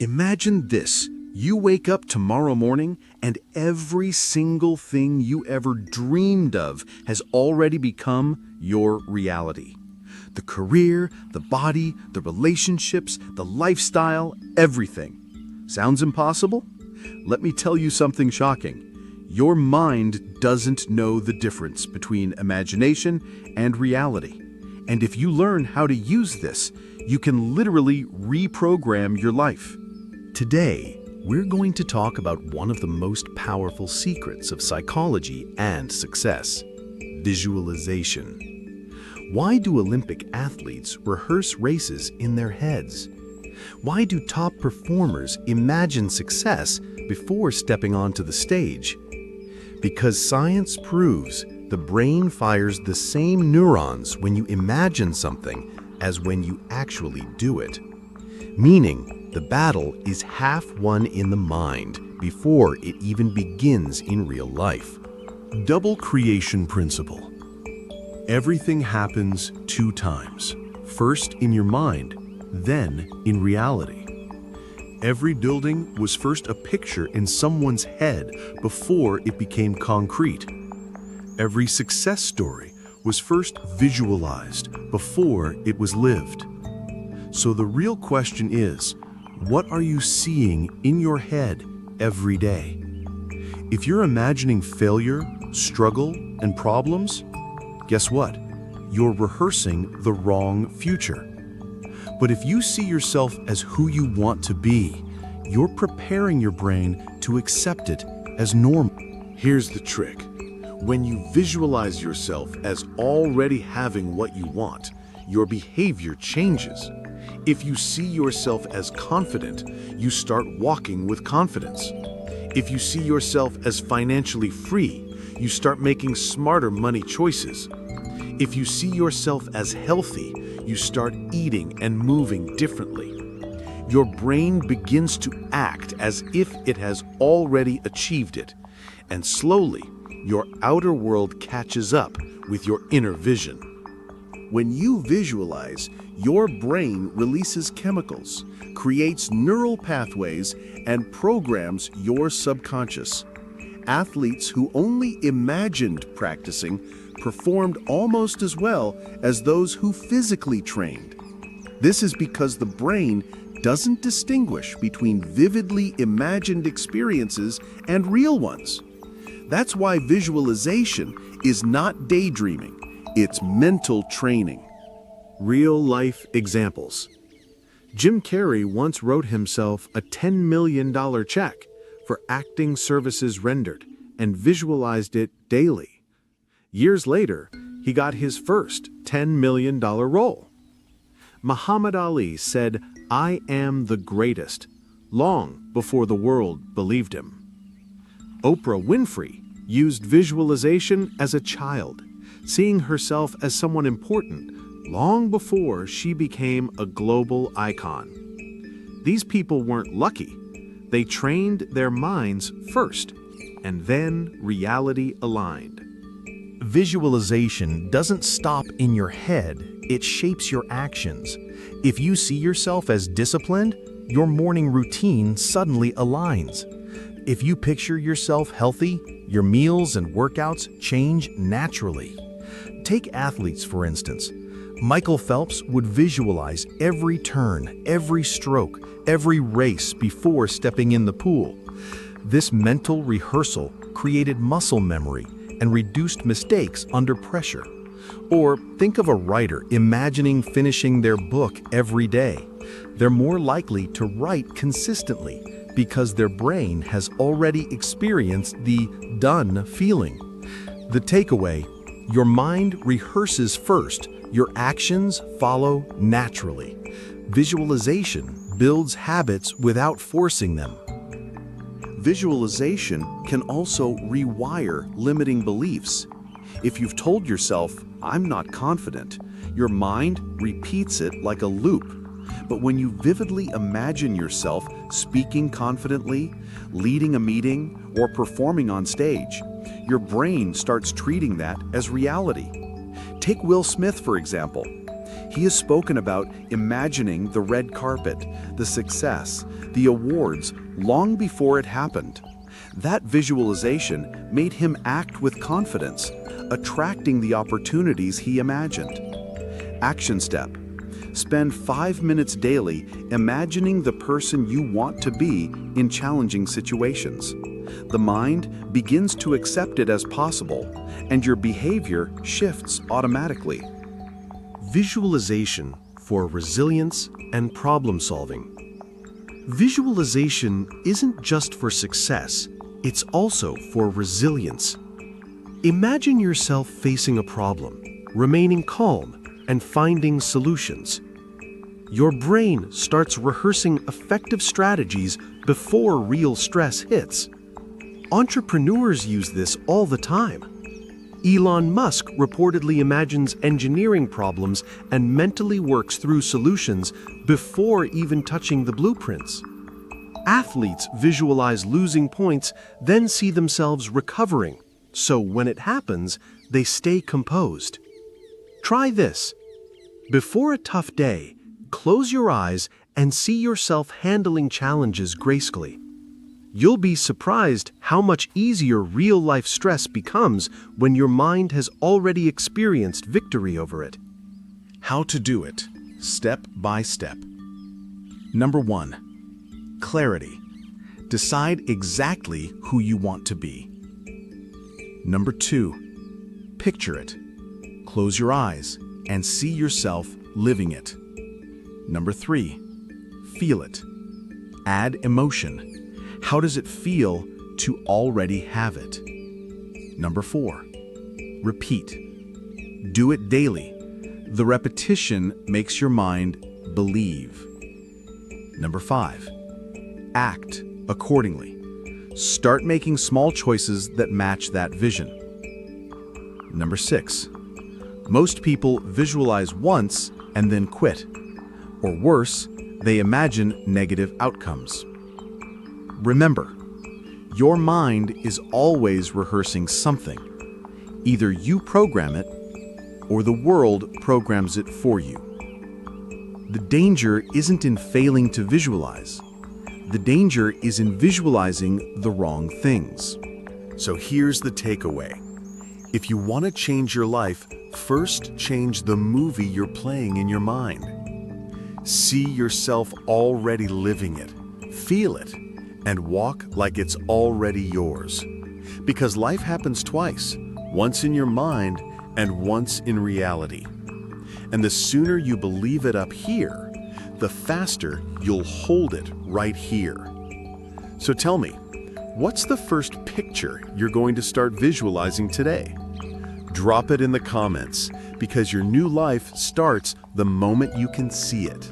Imagine this. You wake up tomorrow morning and every single thing you ever dreamed of has already become your reality. The career, the body, the relationships, the lifestyle, everything. Sounds impossible? Let me tell you something shocking. Your mind doesn't know the difference between imagination and reality. And if you learn how to use this, you can literally reprogram your life. Today, we're going to talk about one of the most powerful secrets of psychology and success: visualization. Why do Olympic athletes rehearse races in their heads? Why do top performers imagine success before stepping onto the stage? Because science proves the brain fires the same neurons when you imagine something as when you actually do it. Meaning, the battle is half won in the mind before it even begins in real life. Double creation principle. Everything happens 2 times. First in your mind, then in reality. Every building was first a picture in someone's head before it became concrete. Every success story was first visualized before it was lived. So the real question is, what are you seeing in your head every day? If you're imagining failure, struggle, and problems, guess what? You're rehearsing the wrong future. But if you see yourself as who you want to be, you're preparing your brain to accept it as normal. Here's the trick. When you visualize yourself as already having what you want, your behavior changes. If you see yourself as confident, you start walking with confidence. If you see yourself as financially free, you start making smarter money choices. If you see yourself as healthy, you start eating and moving differently. Your brain begins to act as if it has already achieved it, and slowly, your outer world catches up with your inner vision. When you visualize, your brain releases chemicals, creates neural pathways, and programs your subconscious. Athletes who only imagined practicing performed almost as well as those who physically trained. This is because the brain doesn't distinguish between vividly imagined experiences and real ones. That's why visualization is not daydreaming, it's mental training. Real-life examples. Jim Carrey once wrote himself a $10 million check for acting services rendered and visualized it daily. Years later, he got his first $10 million role. Muhammad Ali said, "I am the greatest," long before the world believed him. Oprah Winfrey used visualization as a child, seeing herself as someone important long before she became a global icon. These people weren't lucky. They trained their minds first, and then reality aligned. Visualization doesn't stop in your head, it shapes your actions. If you see yourself as disciplined, your morning routine suddenly aligns. If you picture yourself healthy, your meals and workouts change naturally. Take athletes, for instance. Michael Phelps would visualize every turn, every stroke, every race before stepping in the pool. This mental rehearsal created muscle memory and reduced mistakes under pressure. Or think of a writer imagining finishing their book every day. They're more likely to write consistently because their brain has already experienced the done feeling. The takeaway: your mind rehearses first, your actions follow naturally. Visualization builds habits without forcing them. Visualization can also rewire limiting beliefs. If you've told yourself, "I'm not confident," your mind repeats it like a loop. But when you vividly imagine yourself speaking confidently, leading a meeting, or performing on stage, your brain starts treating that as reality. Take Will Smith, for example. He has spoken about imagining the red carpet, the success, the awards long before it happened. That visualization made him act with confidence, attracting the opportunities he imagined. Action step. Spend 5 minutes daily imagining the person you want to be in challenging situations. The mind begins to accept it as possible, and your behavior shifts automatically. Visualization for resilience and problem solving. Visualization isn't just for success, it's also for resilience. Imagine yourself facing a problem, remaining calm, and finding solutions. Your brain starts rehearsing effective strategies before real stress hits. Entrepreneurs use this all the time. Elon Musk reportedly imagines engineering problems and mentally works through solutions before even touching the blueprints. Athletes visualize losing points, then see themselves recovering, so when it happens, they stay composed. Try this. Before a tough day, close your eyes and see yourself handling challenges gracefully. You'll be surprised how much easier real-life stress becomes when your mind has already experienced victory over it. How to do it, step by step. Number 1. Clarity. Decide exactly who you want to be. Number 2. Picture it. Close your eyes and see yourself living it. Number 3. Feel it. Add emotion. How does it feel to already have it? Number 4. Repeat. Do it daily. The repetition makes your mind believe. Number 5. Act accordingly. Start making small choices that match that vision. Number 6. Most people visualize once and then quit. Or worse, they imagine negative outcomes. Remember, your mind is always rehearsing something. Either you program it, or the world programs it for you. The danger isn't in failing to visualize. The danger is in visualizing the wrong things. So here's the takeaway. If you want to change your life, first change the movie you're playing in your mind. See yourself already living it, feel it, and walk like it's already yours. Because life happens twice, once in your mind and once in reality. And the sooner you believe it up here, the faster you'll hold it right here. So tell me, what's the first picture you're going to start visualizing today? Drop it in the comments, because your new life starts the moment you can see it.